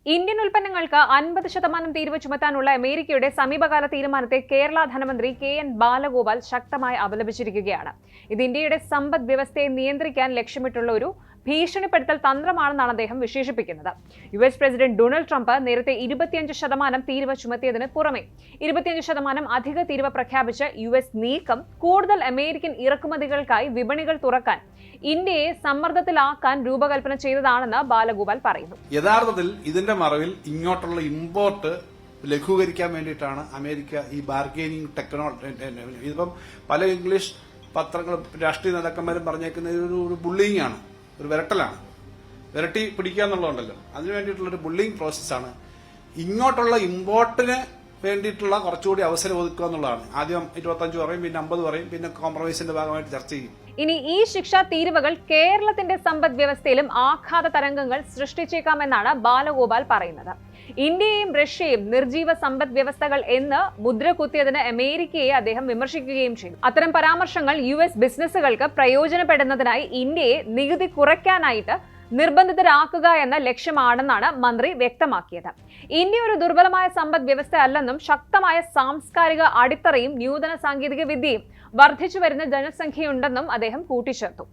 Indian ഉൽപ്പന്നങ്ങൾക്ക് 50% തീരുവ ചുമത്താനുള്ള അമേരിക്കയുടെ സമീപകാല തീരുമാനത്തെ കേരള ധനമന്ത്രി കെ.എൻ. ബാലഗോപാൽ ശക്തമായി അപലപിച്ചിരിക്കുകയാണ്. ഇത് ഇന്ത്യയുടെ സമ്പദ് വ്യവസ്ഥയെ നിയന്ത്രിക്കാൻ ലക്ഷ്യമിട്ടുള്ള ഒരു ഭീഷണിപ്പെടുത്തൽ തന്ത്രമാണെന്നാണ് അദ്ദേഹം വിശേഷിപ്പിക്കുന്നത്. യുഎസ് പ്രസിഡന്റ് ഡൊണാൾഡ് ട്രംപ് നേരത്തെ 25% തീരുവ ചുമത്തിയതിന് പുറമെ 25% അധിക തീരുവ പ്രഖ്യാപിച്ച യുഎസ് നീക്കം കൂടുതൽ അമേരിക്കൻ ഇറക്കുമതികൾക്കായി വിപണികൾ തുറക്കാൻ ഇന്ത്യയെ സമ്മർദ്ദത്തിലാക്കാൻ രൂപകൽപ്പന ചെയ്തതാണെന്ന് ബാലഗോപാൽ പറയുന്നു. യഥാർത്ഥത്തിൽ ഇതിന്റെ മറവിൽ ഇങ്ങോട്ടുള്ള ഇമ്പോർട്ട് ലഘൂകരിക്കാൻ വേണ്ടിയിട്ടാണ് അമേരിക്ക ഈ ബാർഗെയിനിങ് ടെക്നോളജി. ഇതിപ്പം പല ഇംഗ്ലീഷ് പത്രങ്ങളും രാഷ്ട്രീയ നേതാക്കന്മാരും പറഞ്ഞേക്കുന്ന ഒരു ബുള്ളിങ് ആണ്, ഒരു വിരട്ടലാണ്. വിരട്ടി പിടിക്കുക എന്നുള്ളതുണ്ടല്ലോ, അതിനു വേണ്ടിയിട്ടുള്ള ഒരു ബുള്ളിങ് പ്രോസസ്സാണ്. ഇങ്ങോട്ടുള്ള ഇമ്പോർട്ടിന് വേണ്ടിയിട്ടുള്ള കുറച്ചുകൂടി അവസരം ഒതുക്കുക എന്നുള്ളതാണ്. ആദ്യം 25 പറയും, പിന്നെ 50 പറയും, പിന്നെ കോംപ്രമൈസിന്റെ ഭാഗമായിട്ട് ചർച്ച ചെയ്യും. ഇനി ഈ ശിക്ഷാ തീരുവകൾ കേരളത്തിന്റെ സമ്പദ് വ്യവസ്ഥയിലും ആഘാത തരംഗങ്ങൾ സൃഷ്ടിച്ചേക്കാമെന്നാണ് ബാലഗോപാൽ പറയുന്നത്. ഇന്ത്യയും റഷ്യയും നിർജീവ സമ്പദ് വ്യവസ്ഥകൾ എന്ന് മുദ്ര കുത്തിയതിന് അമേരിക്കയെ അദ്ദേഹം വിമർശിക്കുകയും ചെയ്തു. അത്തരം പരാമർശങ്ങൾ യുഎസ് ബിസിനസ്സുകൾക്ക് പ്രയോജനപ്പെടുന്നതിനായി ഇന്ത്യയെ നികുതി കുറയ്ക്കാനായിട്ട് നിർബന്ധിതരാക്കുക എന്ന ലക്ഷ്യമാണെന്നാണ് മന്ത്രി വ്യക്തമാക്കിയത്. ഇന്ത്യ ഒരു ദുർബലമായ സമ്പദ് വ്യവസ്ഥ അല്ലെന്നും ശക്തമായ സാംസ്കാരിക അടിത്തറയും നൂതന സാങ്കേതിക വിദ്യയും വർദ്ധിച്ചു വരുന്ന ജനസംഖ്യയുണ്ടെന്നും അദ്ദേഹം കൂട്ടിച്ചേർത്തു.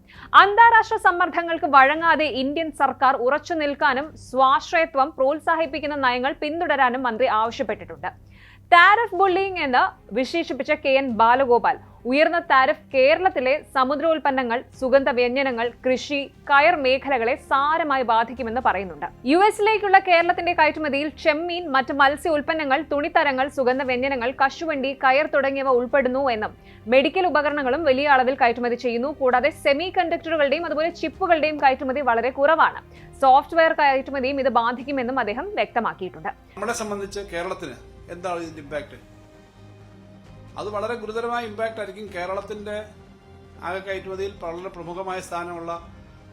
അന്താരാഷ്ട്ര സമ്മർദ്ദങ്ങൾക്ക് വഴങ്ങാതെ ഇന്ത്യൻ സർക്കാർ ഉറച്ചു നിൽക്കാനും സ്വാശ്രയത്വം പ്രോത്സാഹിപ്പിക്കുന്ന നയങ്ങൾ പിന്തുടരാനും മന്ത്രി ആവശ്യപ്പെട്ടിട്ടുണ്ട്. താരിഫ് ബുള്ളിങ് എന്ന് വിശേഷിപ്പിച്ച കെ.എൻ. ബാലഗോപാൽ ഉയർന്ന താരിഫ് കേരളത്തിലെ സമുദ്രോൽപ്പന്നങ്ങൾ, സുഗന്ധ വ്യഞ്ജനങ്ങൾ, കൃഷി, കയർ മേഖലകളെ സാരമായി ബാധിക്കുമെന്ന് പറയുന്നുണ്ട്. യുഎസിലേക്കുള്ള കേരളത്തിന്റെ കയറ്റുമതിയിൽ ചെമ്മീൻ, മറ്റ് മത്സ്യ ഉൽപ്പന്നങ്ങൾ, തുണിത്തരങ്ങൾ, സുഗന്ധ വ്യഞ്ജനങ്ങൾ, കശുവണ്ടി, കയർ തുടങ്ങിയവ ഉൾപ്പെടുന്നു എന്നും മെഡിക്കൽ ഉപകരണങ്ങളും വലിയ അളവിൽ കയറ്റുമതി ചെയ്യുന്നു. കൂടാതെ സെമി കണ്ടക്ടറുകളുടെയും അതുപോലെ ചിപ്പുകളുടെയും കയറ്റുമതി വളരെ കുറവാണ്. സോഫ്റ്റ്വെയർ കയറ്റുമതിയും ഇത് ബാധിക്കുമെന്നും അദ്ദേഹം വ്യക്തമാക്കിയിട്ടുണ്ട്. നമ്മളെ സംബന്ധിച്ച് കേരളത്തിന് എന്താണ് ഇതിന്റെ ഇമ്പാക്ട്? അത് വളരെ ഗുരുതരമായ ഇമ്പാക്റ്റ് ആയിരിക്കും. കേരളത്തിന്റെ ആകെ കയറ്റുമതിയിൽ വളരെ പ്രമുഖമായ സ്ഥാനമുള്ള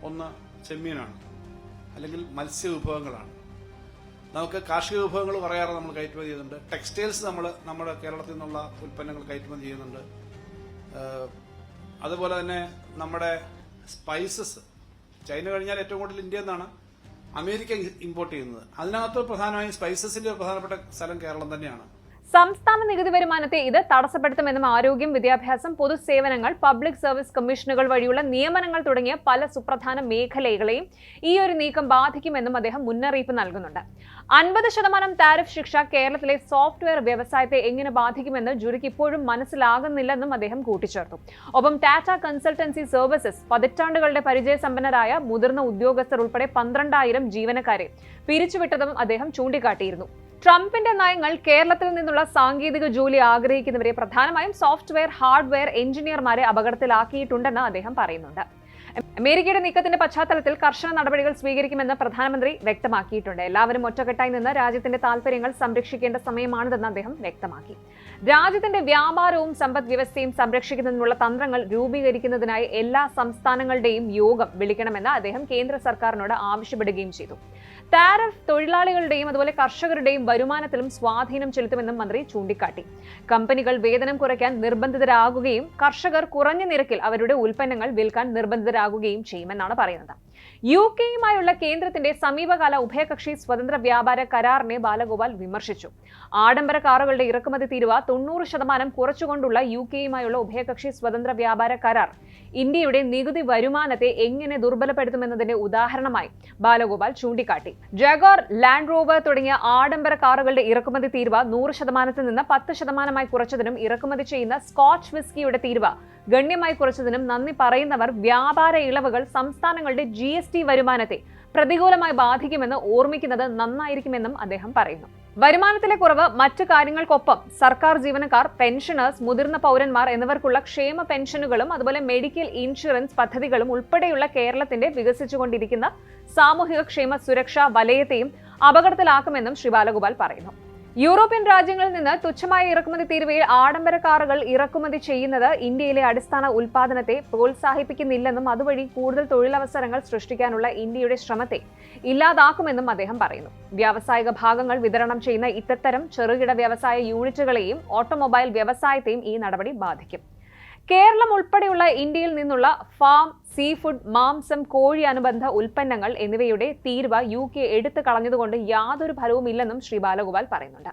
ഒന്ന് ചെമ്മീനാണ്, അല്ലെങ്കിൽ മത്സ്യ വിഭവങ്ങളാണ്. നമുക്ക് കാർഷിക വിഭവങ്ങൾ കുറേയേറെ നമ്മൾ കയറ്റുമതി ചെയ്യുന്നുണ്ട്. ടെക്സ്റ്റൈൽസ് നമ്മുടെ കേരളത്തിൽ നിന്നുള്ള ഉൽപ്പന്നങ്ങൾ കയറ്റുമതി ചെയ്യുന്നുണ്ട്. അതുപോലെ തന്നെ നമ്മുടെ സ്പൈസസ്, ചൈന കഴിഞ്ഞാൽ ഏറ്റവും കൂടുതൽ ഇന്ത്യയിൽ നിന്നാണ് അമേരിക്ക ഇമ്പോർട്ട് ചെയ്യുന്നത്. അതിനകത്ത് പ്രധാനമായും സ്പൈസസിന്റെ പ്രധാനപ്പെട്ട സ്ഥലം കേരളം തന്നെയാണ്. സംസ്ഥാന നികുതി വരുമാനത്തെ ഇത് തടസ്സപ്പെടുത്തുമെന്നും ആരോഗ്യം, വിദ്യാഭ്യാസം, പൊതുസേവനങ്ങൾ, പബ്ലിക് സർവീസ് കമ്മീഷനുകൾ വഴിയുള്ള നിയമനങ്ങൾ തുടങ്ങിയ പല സുപ്രധാന മേഖലകളെയും ഈ ഒരു നീക്കം ബാധിക്കുമെന്നും അദ്ദേഹം മുന്നറിയിപ്പ് നൽകുന്നുണ്ട്. 50% താരിഫ് ശിക്ഷ കേരളത്തിലെ സോഫ്റ്റ്വെയർ വ്യവസായത്തെ എങ്ങനെ ബാധിക്കുമെന്ന് ജൂറിക്ക് ഇപ്പോഴും മനസ്സിലാകുന്നില്ലെന്നും അദ്ദേഹം കൂട്ടിച്ചേർത്തു. ഒപ്പം ടാറ്റ കൺസൾട്ടൻസി സർവീസസ് പതിറ്റാണ്ടുകളുടെ പരിചയസമ്പന്നരായ മുതിർന്ന ഉദ്യോഗസ്ഥർ ഉൾപ്പെടെ 12,000 ജീവനക്കാരെ പിരിച്ചുവിട്ടതും അദ്ദേഹം ചൂണ്ടിക്കാട്ടിയിരുന്നു. ട്രംപിന്റെ നയങ്ങൾ കേരളത്തിൽ നിന്നുള്ള സാങ്കേതിക ജോലി ആഗ്രഹിക്കുന്നവരെ, പ്രധാനമായും സോഫ്റ്റ്വെയർ, ഹാർഡ്വെയർ എഞ്ചിനീയർമാരെ അപകടത്തിലാക്കിയിട്ടുണ്ടെന്ന് അദ്ദേഹം പറയുന്നുണ്ട്. അമേരിക്കയുടെ നീക്കത്തിന്റെ പശ്ചാത്തലത്തിൽ കർശന നടപടികൾ സ്വീകരിക്കുമെന്ന് പ്രധാനമന്ത്രി വ്യക്തമാക്കിയിട്ടുണ്ട്. എല്ലാവരും ഒറ്റക്കെട്ടായി നിന്ന് രാജ്യത്തിന്റെ താൽപര്യങ്ങൾ സംരക്ഷിക്കേണ്ട സമയമാണിതെന്ന് അദ്ദേഹം വ്യക്തമാക്കി. രാജ്യത്തിന്റെ വ്യാപാരവും സമ്പദ് വ്യവസ്ഥയും സംരക്ഷിക്കുന്നതിനുള്ള തന്ത്രങ്ങൾ രൂപീകരിക്കുന്നതിനായി എല്ലാ സംസ്ഥാനങ്ങളുടെയും യോഗം വിളിക്കണമെന്ന് അദ്ദേഹം കേന്ദ്ര സർക്കാരിനോട് ആവശ്യപ്പെടുകയും ചെയ്തു. താരിഫ് തൊഴിലാളികളുടെയും അതുപോലെ കർഷകരുടെയും വരുമാനത്തിലും സ്വാധീനം ചെലുത്തുമെന്നും മന്ത്രി ചൂണ്ടിക്കാട്ടി. കമ്പനികൾ വേതനം കുറയ്ക്കാൻ നിർബന്ധിതരാകുകയും കർഷകർ കുറഞ്ഞ നിരക്കിൽ അവരുടെ ഉൽപ്പന്നങ്ങൾ വിൽക്കാൻ നിർബന്ധിതരാകുകയും ചെയ്യുമെന്നാണ് പറയുന്നത്. യുകെയുമായുള്ള കേന്ദ്രത്തിന്റെ സമീപകാല ഉഭയകക്ഷി സ്വതന്ത്ര വ്യാപാര കരാറിനെ ബാലഗോപാൽ വിമർശിച്ചു. ആഡംബര കാറുകളുടെ ഇറക്കുമതി തീരുവ 90% കുറച്ചുകൊണ്ടുള്ള യുകെയുമായുള്ള ഉഭയകക്ഷി സ്വതന്ത്ര വ്യാപാര കരാർ ഇന്ത്യയുടെ നികുതി വരുമാനത്തെ എങ്ങനെ ദുർബലപ്പെടുത്തുമെന്നതിന്റെ ഉദാഹരണമായി ബാലഗോപാൽ ചൂണ്ടിക്കാട്ടി. ജഗോർ, ലാൻഡ് റോവർ തുടങ്ങിയ ആഡംബര കാറുകളുടെ ഇറക്കുമതി തീരുവ 100% നിന്ന് 10% കുറച്ചതിനും ഇറക്കുമതി ചെയ്യുന്ന സ്കോച്ച് വിസ്കിയുടെ തീരുവ ഗണ്യമായി കുറച്ചതിനും നന്ദി പറയുന്നവർ വ്യാപാര ഇളവുകൾ സംസ്ഥാനങ്ങളുടെ GST വരുമാനത്തെ പ്രതികൂലമായി ബാധിക്കുമെന്ന് ഓർമ്മിക്കുന്നത് നന്നായിരിക്കുമെന്നും അദ്ദേഹം പറയുന്നു. വരുമാനത്തിലെ കുറവ് മറ്റു കാര്യങ്ങൾക്കൊപ്പം സർക്കാർ ജീവനക്കാർ, പെൻഷനേഴ്സ്, മുതിർന്ന പൗരന്മാർ എന്നിവർക്കുള്ള ക്ഷേമ പെൻഷനുകളും അതുപോലെ മെഡിക്കൽ ഇൻഷുറൻസ് പദ്ധതികളും ഉൾപ്പെടെയുള്ള കേരളത്തിന്റെ വികസിച്ചുകൊണ്ടിരിക്കുന്ന സാമൂഹിക ക്ഷേമ സുരക്ഷാ വലയത്തെയും അപകടത്തിലാക്കുമെന്നും ശ്രീ ബാലഗോപാൽ പറയുന്നു. യൂറോപ്യൻ രാജ്യങ്ങളിൽ നിന്ന് തുച്ഛമായ ഇറക്കുമതി തീരുവയിൽ ആഡംബര കാറുകൾ ഇറക്കുമതി ചെയ്യുന്നത് ഇന്ത്യയിലെ അടിസ്ഥാന ഉൽപാദനത്തെ പ്രോത്സാഹിപ്പിക്കുന്നില്ലെന്നും അതുവഴി കൂടുതൽ തൊഴിലവസരങ്ങൾ സൃഷ്ടിക്കാനുള്ള ഇന്ത്യയുടെ ശ്രമത്തെ ഇല്ലാതാക്കുമെന്നും അദ്ദേഹം പറയുന്നു. വ്യാവസായിക ഭാഗങ്ങൾ വിതരണം ചെയ്യുന്ന ഇത്തരം ചെറുകിട വ്യവസായ യൂണിറ്റുകളെയും ഓട്ടോമൊബൈൽ വ്യവസായത്തെയും ഈ നടപടി ബാധിക്കും. കേരളം ഉൾപ്പെടെയുള്ള ഇന്ത്യയിൽ നിന്നുള്ള ഫാം, സീ ഫുഡ്, മാംസം, കോഴി അനുബന്ധ ഉൽപ്പന്നങ്ങൾ എന്നിവയുടെ തീരുവ UK എടുത്തു കളഞ്ഞതുകൊണ്ട് യാതൊരു ഫലവുമില്ലെന്നും ശ്രീ ബാലഗോപാൽ പറയുന്നുണ്ട്.